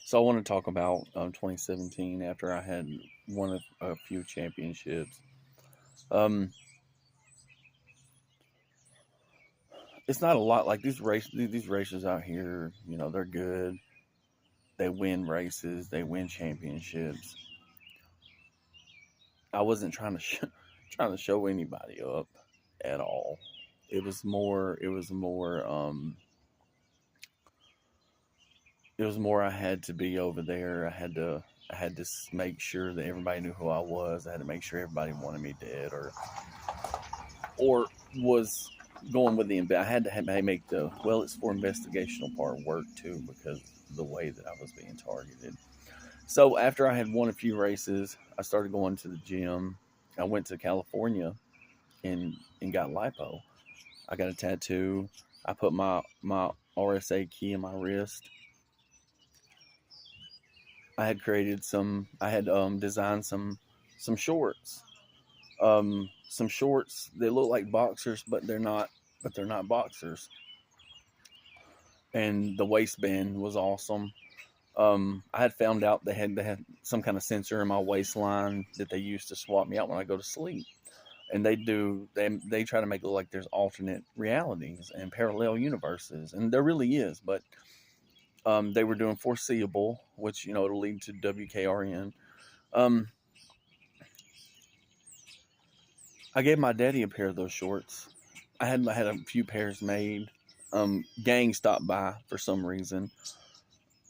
So I want to talk about 2017 after I had won a few championships. Um, it's not a lot like these races out here. You know, they're good. They win races. They win championships. I wasn't trying to trying to show anybody up at all. It was more. It was more. It was more. I had to be over there. I had to make sure that everybody knew who I was. I had to make sure everybody wanted me dead, or was going with the. I had to make the it's for investigational part work too because the way that I was being targeted. So after I had won a few races, I started going to the gym. I went to California and got lipo. I got a tattoo. I put my RSA key in my wrist. I had created some. I had designed some shorts. Some shorts. They look like boxers, but they're not. But they're not boxers. And the waistband was awesome. I had found out they had some kind of sensor in my waistline that they use to swap me out when I go to sleep. And they try to make it look like there's alternate realities and parallel universes, and there really is. But they were doing foreseeable, which it'll lead to WKRN. Um, I gave my daddy a pair of those shorts. I had a few pairs made. Gang stopped by for some reason.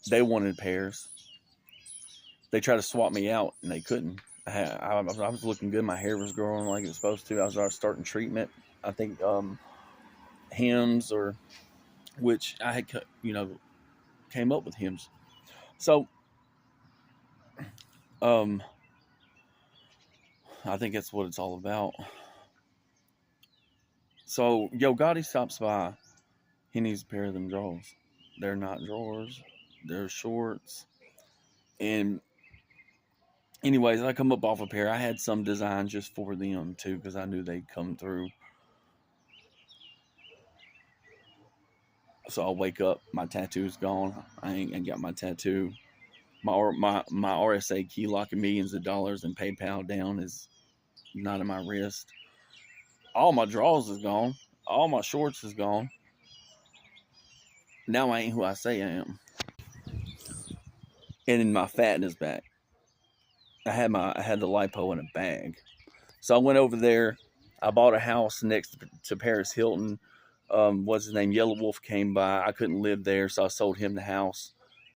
They wanted pairs. They tried to swap me out and they couldn't. I was looking good. My hair was growing like it was supposed to. I was starting treatment. I think hymns or which I had came up with hymns. So um, I think that's what it's all about. So Yo Gotti stops by. He needs a pair of them drawers. They're not drawers. They're shorts. And anyways, I come up off a pair. I had some design just for them too because I knew they'd come through. So I'll wake up, my tattoo's gone. I ain't got my tattoo. My RSA key locking millions of dollars in PayPal down is not in my wrist. All my drawers is gone. All my shorts is gone. Now I ain't who I say I am. And then my fatness back. I had the lipo in a bag. So I went over there. I bought a house next to Paris Hilton. What's his name? Yellow Wolf came by. I couldn't live there, so I sold him the house.